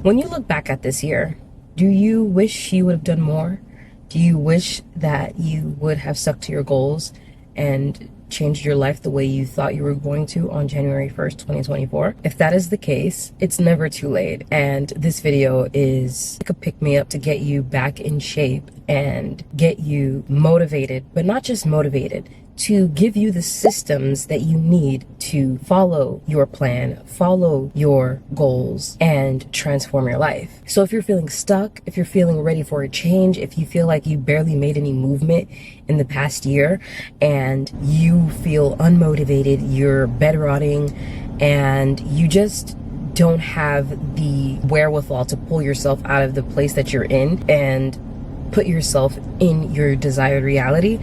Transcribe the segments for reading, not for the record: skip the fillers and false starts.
When you look back at this year, do you wish you would have done more? Do you wish that you would have stuck to your goals and changed your life the way you thought you were going to on January 1st, 2024? If that is the case, it's never too late. And this video is like a pick-me-up to get you back in shape and get you motivated, but not just motivated, to give you the systems that you need to follow your plan, follow your goals, and transform your life. So if you're feeling stuck, if you're feeling ready for a change, if you feel like you barely made any movement in the past year and you feel unmotivated, you're bedrotting, and you just don't have the wherewithal to pull yourself out of the place that you're in and put yourself in your desired reality,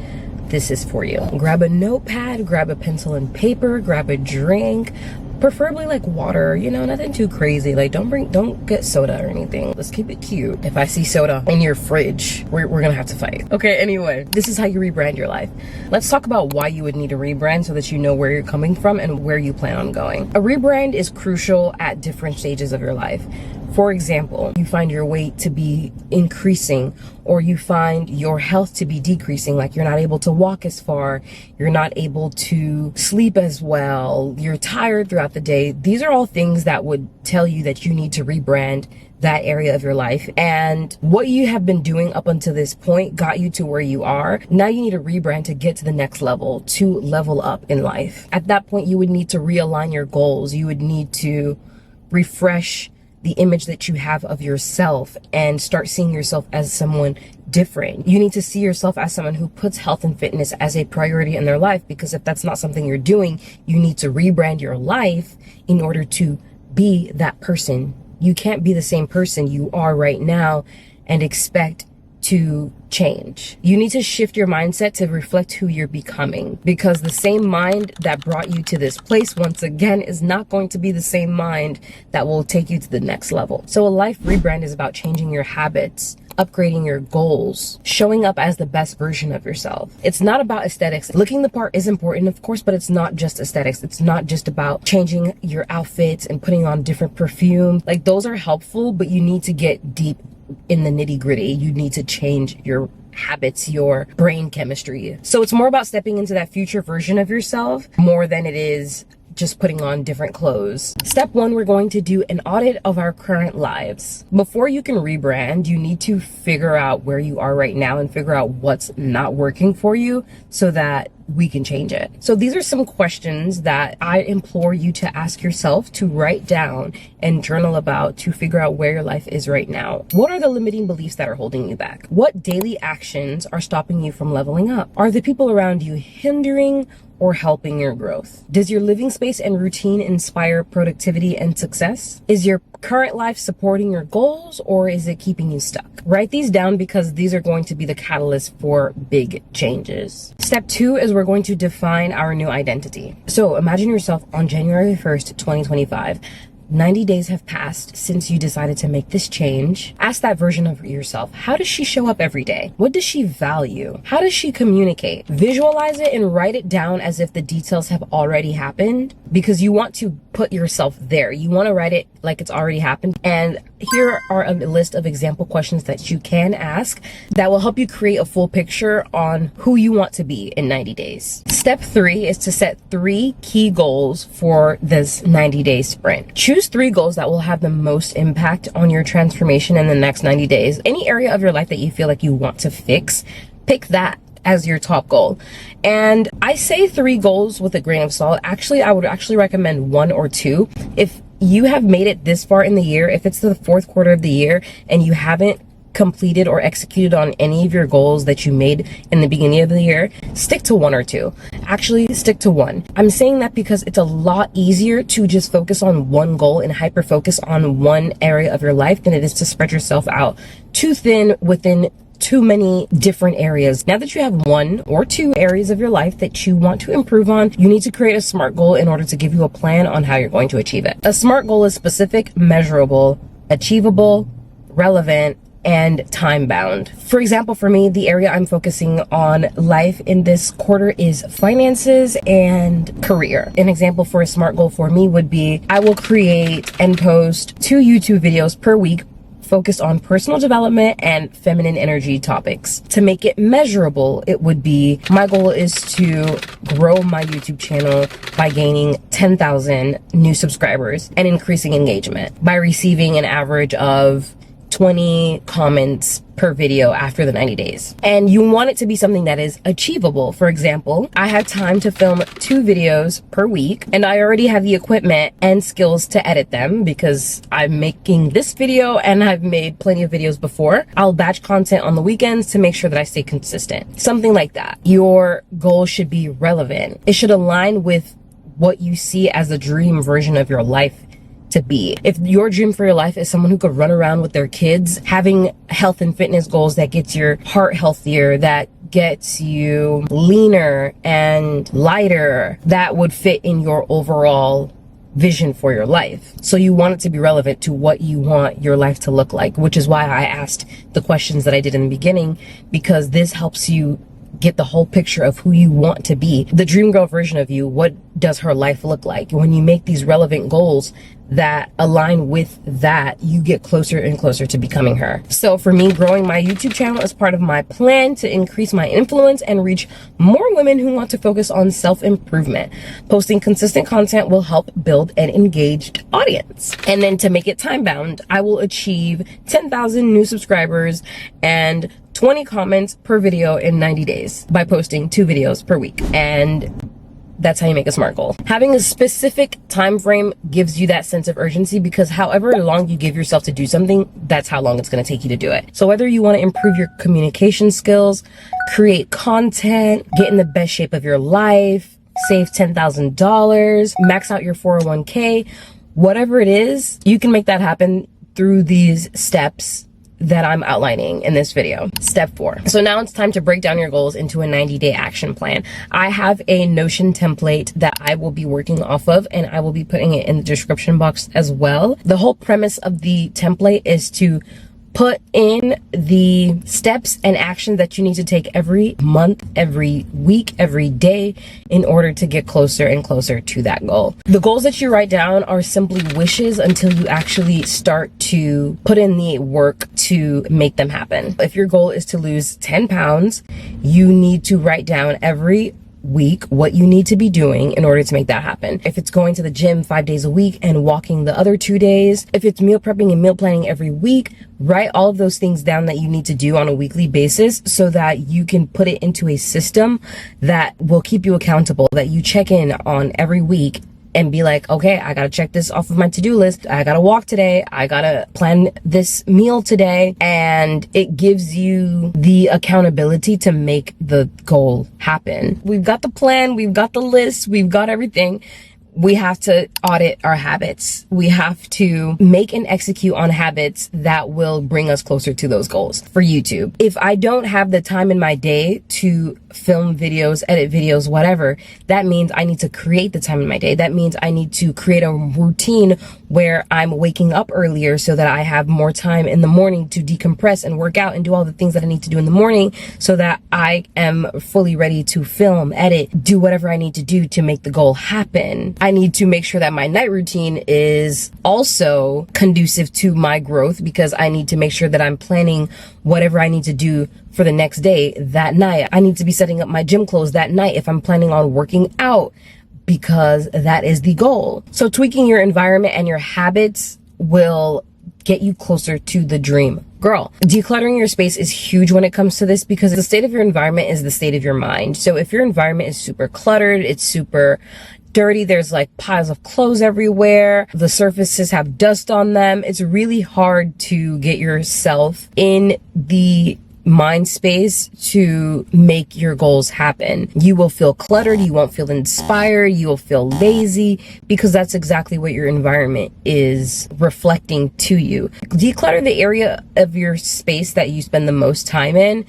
this is for you. Grab a notepad, grab a pencil and paper, grab a drink, preferably like water, you know, nothing too crazy. Like don't get soda or anything. Let's keep it cute. If I see soda in your fridge, we're gonna have to fight. Okay, anyway, this is how you rebrand your life. Let's talk about why you would need a rebrand so that you know where you're coming from and where you plan on going. A rebrand is crucial at different stages of your life. For example, you find your weight to be increasing, or you find your health to be decreasing, like you're not able to walk as far, you're not able to sleep as well, you're tired throughout the day. These are all things that would tell you that you need to rebrand that area of your life. And what you have been doing up until this point got you to where you are. Now you need a rebrand to get to the next level, to level up in life. At that point, you would need to realign your goals. You would need to refresh the image that you have of yourself and start seeing yourself as someone different. You need to see yourself as someone who puts health and fitness as a priority in their life, because if that's not something you're doing, you need to rebrand your life in order to be that person. You can't be the same person you are right now and expect to change. You need to shift your mindset to reflect who you're becoming, because the same mind that brought you to this place, once again, is not going to be the same mind that will take you to the next level. So a life rebrand is about changing your habits, upgrading your goals, showing up as the best version of yourself. It's not about aesthetics. Looking the part is important, of course, but it's not just aesthetics. It's not just about changing your outfits and putting on different perfume. Like, those are helpful, but you need to get deep in the nitty gritty. You need to change your habits, your brain chemistry. So it's more about stepping into that future version of yourself more than it is just putting on different clothes. Step one, we're going to do an audit of our current lives. Before you can rebrand, you need to figure out where you are right now and figure out what's not working for you so that we can change it. So these are some questions that I implore you to ask yourself, to write down and journal about, to figure out where your life is right now. What are the limiting beliefs that are holding you back? What daily actions are stopping you from leveling up? Are the people around you hindering or helping your growth? Does your living space and routine inspire productivity and success? Is your current life supporting your goals, or is it keeping you stuck? Write these down, because these are going to be the catalyst for big changes. Step two is we're going to define our new identity. So imagine yourself on January 1st, 2025. 90 days have passed since you decided to make this change. Ask that version of yourself, how does she show up every day? What does she value? How does she communicate? Visualize it and write it down as if the details have already happened, because you want to put yourself there. You want to write it like it's already happened. And here are a list of example questions that you can ask that will help you create a full picture on who you want to be in 90 days. Step three is to set 3 key goals for this 90-day sprint. Choose 3 goals that will have the most impact on your transformation in the next 90 days. Any area of your life that you feel like you want to fix, pick that as your top goal. And I say 3 goals with a grain of salt. Actually, I would actually recommend 1 or 2. If you have made it this far in the year, if it's the 4th quarter of the year and you haven't completed or executed on any of your goals that you made in the beginning of the year, stick to 1 or 2. Actually, stick to 1. I'm saying that because it's a lot easier to just focus on one goal and hyper focus on one area of your life than it is to spread yourself out too thin within too many different areas. Now that you have 1 or 2 areas of your life that you want to improve on, you need to create a SMART goal in order to give you a plan on how you're going to achieve it. A SMART goal is specific, measurable, achievable, relevant, and time bound. For example, for me, the area I'm focusing on life in this quarter is finances and career. An example for a SMART goal for me would be I will create and post 2 YouTube videos per week focused on personal development and feminine energy topics. To make it measurable, it would be my goal is to grow my YouTube channel by gaining 10,000 new subscribers and increasing engagement by receiving an average of 20 comments per video after the 90 days. And you want it to be something that is achievable. For example, I have time to film 2 videos per week, and I already have the equipment and skills to edit them because I'm making this video and I've made plenty of videos before. I'll batch content on the weekends to make sure that I stay consistent. Something like that. Your goal should be relevant. It should align with what you see as the dream version of your life to be. If your dream for your life is someone who could run around with their kids, having health and fitness goals that gets your heart healthier, that gets you leaner and lighter, that would fit in your overall vision for your life. So you want it to be relevant to what you want your life to look like, which is why I asked the questions that I did in the beginning, because this helps you get the whole picture of who you want to be. The dream girl version of you, what does her life look like? When you make these relevant goals that align with that, you get closer and closer to becoming her. So for me, growing my YouTube channel is part of my plan to increase my influence and reach more women who want to focus on self-improvement. Posting consistent content will help build an engaged audience. And then to make it time bound, I will achieve 10,000 new subscribers and 20 comments per video in 90 days by posting 2 videos per week. And that's how you make a SMART goal. Having a specific time frame gives you that sense of urgency, because however long you give yourself to do something, that's how long it's going to take you to do it. So whether you want to improve your communication skills, create content, get in the best shape of your life, save $10,000, max out your 401k, whatever it is, you can make that happen through these steps that I'm outlining in this video. Step 4. So now it's time to break down your goals into a 90-day action plan. I have a Notion template that I will be working off of, and I will be putting it in the description box as well. The whole premise of the template is to put in the steps and actions that you need to take every month, every week, every day in order to get closer and closer to that goal. The goals that you write down are simply wishes until you actually start to put in the work to make them happen. If your goal is to lose 10 pounds, you need to write down every week what you need to be doing in order to make that happen. If it's going to the gym 5 days a week and walking the other 2 days, if it's meal prepping and meal planning every week, write all of those things down that you need to do on a weekly basis so that you can put it into a system that will keep you accountable, that you check in on every week and be like, okay, I gotta check this off of my to-do list. I gotta walk today. I gotta plan this meal today. And it gives you the accountability to make the goal happen. We've got the plan, we've got the list, we've got everything. We have to audit our habits. We have to make and execute on habits that will bring us closer to those goals. For YouTube, if I don't have the time in my day to film videos, edit videos, whatever, that means I need to create the time in my day. That means I need to create a routine where I'm waking up earlier so that I have more time in the morning to decompress and work out and do all the things that I need to do in the morning so that I am fully ready to film, edit, do whatever I need to do to make the goal happen. I need to make sure that my night routine is also conducive to my growth, because I need to make sure that I'm planning whatever I need to do for the next day that night. I need to be setting up my gym clothes that night if I'm planning on working out, because that is the goal. So tweaking your environment and your habits will get you closer to the dream girl. Decluttering your space is huge when it comes to this, because the state of your environment is the state of your mind. So if your environment is super cluttered, it's super dirty, there's like piles of clothes everywhere, the surfaces have dust on them, it's really hard to get yourself in the mind space to make your goals happen. You will feel cluttered, you won't feel inspired, you will feel lazy, because that's exactly what your environment is reflecting to you. Declutter the area of your space that you spend the most time in,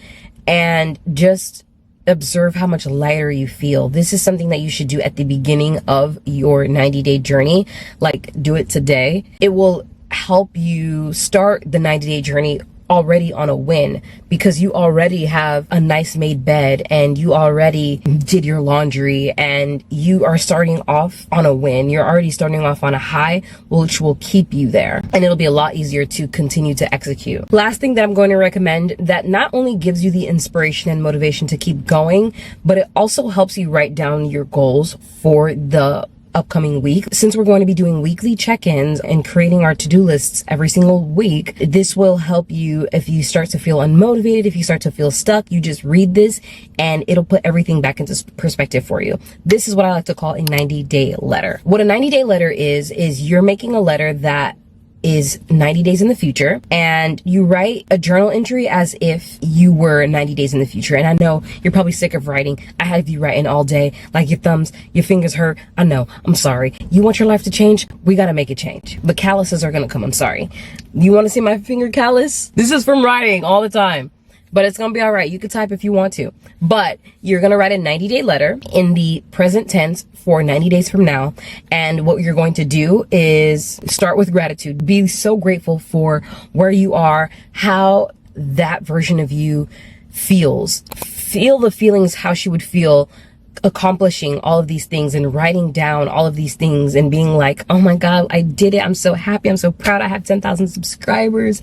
and just observe how much lighter you feel. This is something that you should do at the beginning of your 90-day journey. Like, do it today. It will help you start the 90-day journey already on a win, because you already have a nice made bed and you already did your laundry and you are starting off on a win. You're already starting off on a high, which will keep you there, and it'll be a lot easier to continue to execute. Last thing that I'm going to recommend that not only gives you the inspiration and motivation to keep going, but it also helps you write down your goals for the upcoming week. Since we're going to be doing weekly check-ins and creating our to-do lists every single week, this will help you if you start to feel unmotivated, if you start to feel stuck. You just read this and it'll put everything back into perspective for you. This is what I like to call a 90-day letter. What a 90-day letter is you're making a letter that is 90 days in the future, and you write a journal entry as if you were 90 days in the future. And I know you're probably sick of writing. I have you writing all day, like your thumbs, your fingers hurt. I know, I'm sorry. You want your life to change? We gotta make it change. But calluses are gonna come, I'm sorry. You wanna see my finger callus? This is from writing all the time. But it's gonna be all right. You can type if you want to. But you're gonna write a 90-day letter in the present tense for 90 days from now. And what you're going to do is start with gratitude. Be so grateful for where you are, how that version of you feels. Feel the feelings how she would feel accomplishing all of these things and writing down all of these things and being like, oh my God, I did it. I'm so happy. I'm so proud. I have 10,000 subscribers.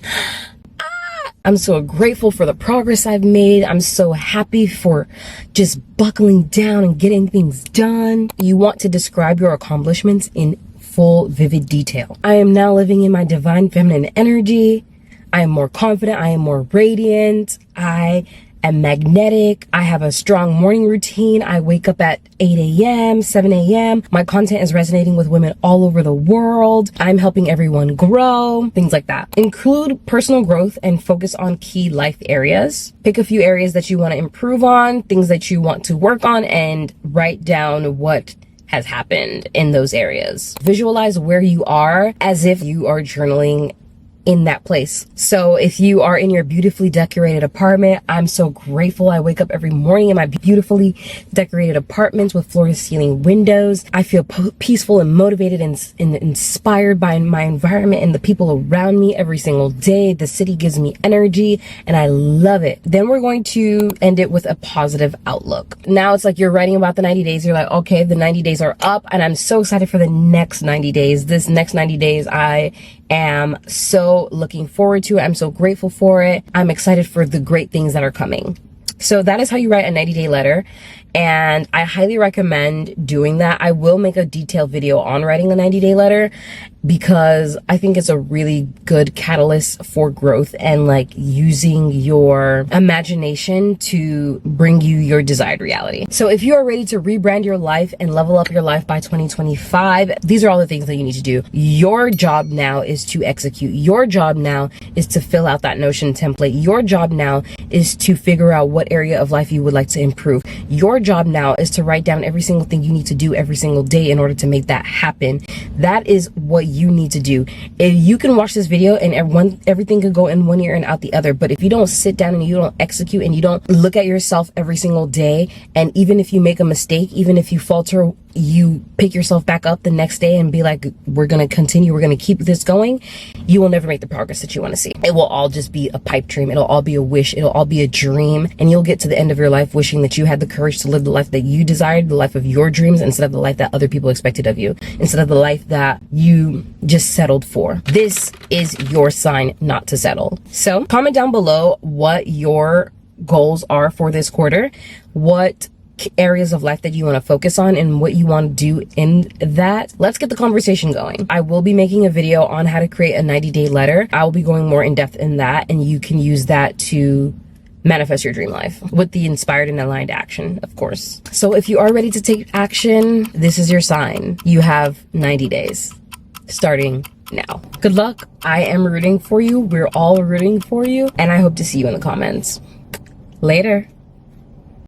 I'm so grateful for the progress I've made. I'm so happy for just buckling down and getting things done. You want to describe your accomplishments in full, vivid detail. I am now living in my divine feminine energy. I am more confident. I am more radiant. I am magnetic. I have a strong morning routine. I wake up at 8 a.m., 7 a.m. My content is resonating with women all over the world. I'm helping everyone grow, things like that. Include personal growth and focus on key life areas. Pick a few areas that you want to improve on, things that you want to work on, and write down what has happened in those areas. Visualize where you are as if you are journaling in that place. So if you are in your beautifully decorated apartment, I'm so grateful. I wake up every morning in my beautifully decorated apartments with floor to ceiling windows. I feel peaceful and motivated and inspired by my environment and the people around me every single day. The city gives me energy and I love it. Then we're going to end it with a positive outlook. Now it's like you're writing about the 90 days. You're like, okay, the 90 days are up and I'm so excited for the next 90 days. This next 90 days, I am so looking forward to it. I'm so grateful for it. I'm excited for the great things that are coming. So that is how you write a 90-day letter. And I highly recommend doing that. I will make a detailed video on writing a 90-day letter because I think it's a really good catalyst for growth and like using your imagination to bring you your desired reality. So if you are ready to rebrand your life and level up your life by 2025, these are all the things that you need to do. Your job now is to execute. Your job now is to fill out that Notion template. Your job now is to figure out what area of life you would like to improve. Your job now is to write down every single thing you need to do every single day in order to make that happen. That is what you need to do. If you can watch this video and everything could go in one ear and out the other, but if you don't sit down and you don't execute and you don't look at yourself every single day, and even if you make a mistake, even if you falter, you pick yourself back up the next day and be like, we're going to continue, we're going to keep this going, you will never make the progress that you want to see. It will all just be a pipe dream. It'll all be a wish. It'll all be a dream. And you'll get to the end of your life wishing that you had the courage to live the life that you desired, the life of your dreams, instead of the life that other people expected of you, instead of the life that you just settled for. This is your sign not to settle. So comment down below what your goals are for this quarter, what areas of life that you want to focus on and what you want to do in that. Let's get the conversation going. I will be making a video on how to create a 90-day letter. I will be going more in depth in that, and you can use that to manifest your dream life with the inspired and aligned action, of course. So if you are ready to take action, this is your sign. You have 90 days starting now. Good luck. I am rooting for you. We're all rooting for you, and I hope to see you in the comments. Later.